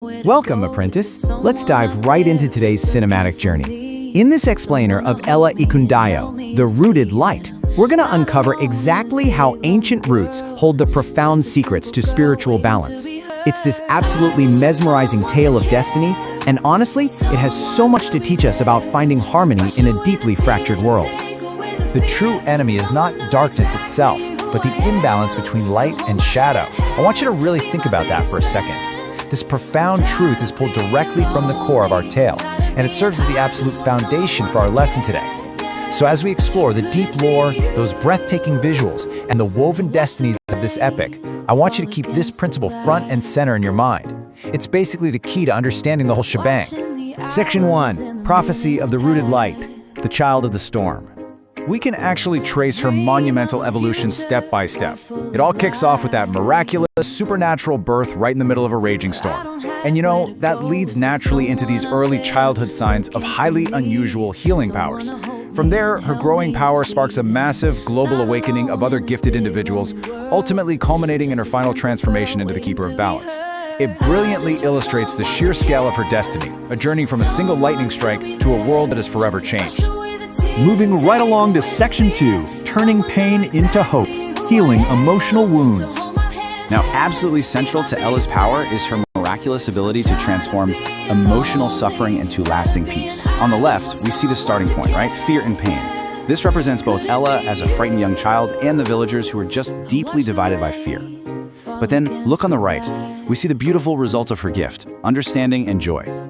Welcome, apprentice. Let's dive right into today's cinematic journey. In this explainer of Ella Ekundayo, the rooted light, we're going to uncover exactly how ancient roots hold the profound secrets to spiritual balance. It's this absolutely mesmerizing tale of destiny, and honestly, it has so much to teach us about finding harmony in a deeply fractured world. The true enemy is not darkness itself, but the imbalance between light and shadow. I want you to really think about that for a second. This profound truth is pulled directly from the core of our tale, and it serves as the absolute foundation for our lesson today. So as we explore the deep lore, those breathtaking visuals, and the woven destinies of this epic, I want you to keep this principle front and center in your mind. It's basically the key to understanding the whole shebang. Section 1. Prophecy of the Rooted Light, the Child of the Storm. We can actually trace her monumental evolution step by step. It all kicks off with that miraculous, supernatural birth right in the middle of a raging storm. And you know, that leads naturally into these early childhood signs of highly unusual healing powers. From there, her growing power sparks a massive global awakening of other gifted individuals, ultimately culminating in her final transformation into the Keeper of Balance. It brilliantly illustrates the sheer scale of her destiny, a journey from a single lightning strike to a world that is forever changed. Moving right along to Section 2, turning pain into hope, healing emotional wounds. Now, absolutely central to Ella's power is her miraculous ability to transform emotional suffering into lasting peace. On the left, we see the starting point, right? Fear and pain. This represents both Ella as a frightened young child and the villagers who are just deeply divided by fear. But then, look on the right. We see the beautiful result of her gift, understanding and joy.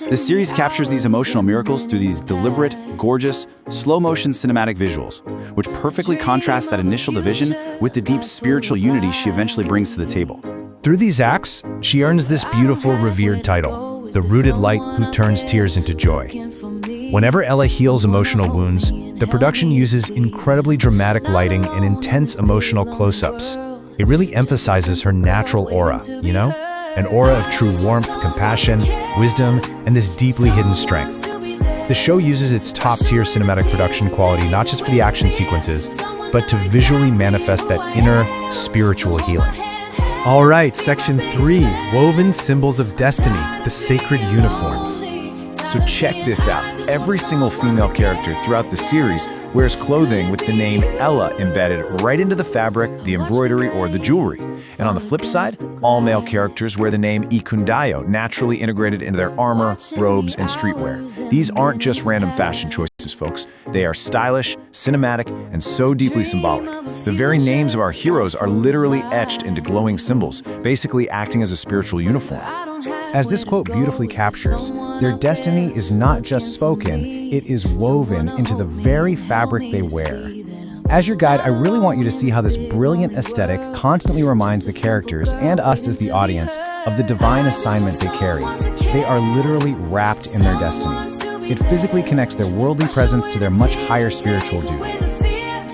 This series captures these emotional miracles through these deliberate, gorgeous, slow-motion cinematic visuals, which perfectly contrast that initial division with the deep spiritual unity she eventually brings to the table. Through these acts, she earns this beautiful, revered title, the rooted light who turns tears into joy. Whenever Ella heals emotional wounds, the production uses incredibly dramatic lighting and intense emotional close-ups. It really emphasizes her natural aura, you know? An aura of true warmth, compassion, wisdom, and this deeply hidden strength. The show uses its top-tier cinematic production quality not just for the action sequences, but to visually manifest that inner, spiritual healing. All right, Section 3, Woven Symbols of Destiny, the Sacred Uniforms. So check this out. Every single female character throughout the series wears clothing with the name Ella embedded right into the fabric, the embroidery, or the jewelry. And on the flip side, all male characters wear the name Ekundayo naturally integrated into their armor, robes, and streetwear. These aren't just random fashion choices, folks. They are stylish, cinematic, and so deeply symbolic. The very names of our heroes are literally etched into glowing symbols, basically acting as a spiritual uniform. As this quote beautifully captures, their destiny is not just spoken, it is woven into the very fabric they wear. As your guide, I really want you to see how this brilliant aesthetic constantly reminds the characters and us as the audience of the divine assignment they carry. They are literally wrapped in their destiny. It physically connects their worldly presence to their much higher spiritual duty.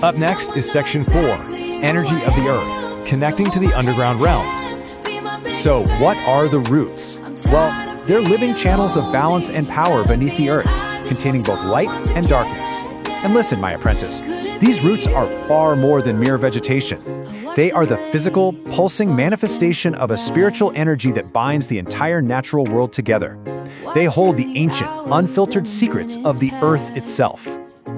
Up next is Section 4, Energy of the Earth, connecting to the underground realms. So, what are the roots? Well, they're living channels of balance and power beneath the earth, containing both light and darkness. And listen, my apprentice, these roots are far more than mere vegetation. They are the physical, pulsing manifestation of a spiritual energy that binds the entire natural world together. They hold the ancient, unfiltered secrets of the earth itself.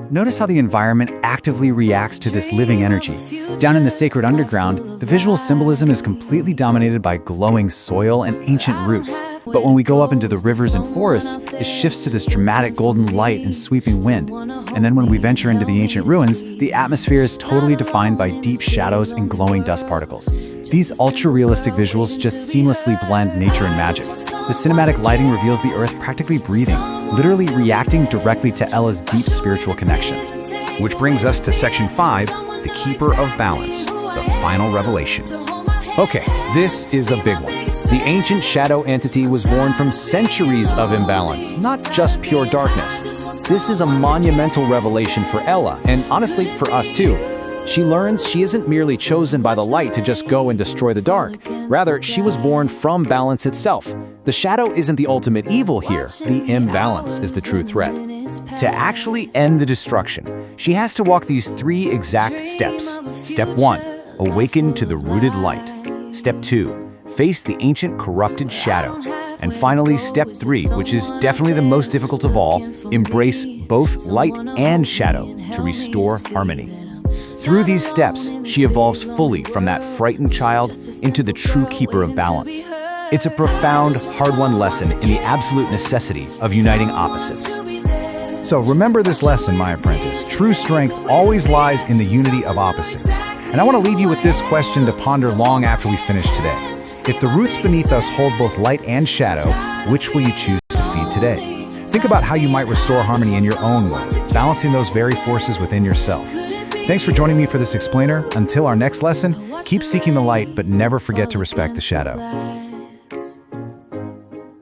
Notice how the environment actively reacts to this living energy. Down in the sacred underground, the visual symbolism is completely dominated by glowing soil and ancient roots. But when we go up into the rivers and forests, it shifts to this dramatic golden light and sweeping wind. And then when we venture into the ancient ruins, the atmosphere is totally defined by deep shadows and glowing dust particles. These ultra-realistic visuals just seamlessly blend nature and magic. The cinematic lighting reveals the earth practically breathing, literally reacting directly to Ella's deep spiritual connection. Which brings us to Section 5, the Keeper of Balance, the final revelation. Okay, this is a big one. The ancient shadow entity was born from centuries of imbalance, not just pure darkness. This is a monumental revelation for Ella, and honestly, for us too. She learns she isn't merely chosen by the light to just go and destroy the dark. Rather, she was born from balance itself. The shadow isn't the ultimate evil here. The imbalance is the true threat. To actually end the destruction, she has to walk these 3 exact steps. Step 1, awaken to the rooted light. Step 2, face the ancient corrupted shadow. And finally, step 3, which is definitely the most difficult of all, embrace both light and shadow to restore harmony. Through these steps, she evolves fully from that frightened child into the true keeper of balance. It's a profound, hard-won lesson in the absolute necessity of uniting opposites. So remember this lesson, my apprentice. True strength always lies in the unity of opposites. And I want to leave you with this question to ponder long after we finish today. If the roots beneath us hold both light and shadow, which will you choose to feed today? Think about how you might restore harmony in your own world, balancing those very forces within yourself. Thanks for joining me for this explainer. Until our next lesson, keep seeking the light, but never forget to respect the shadow.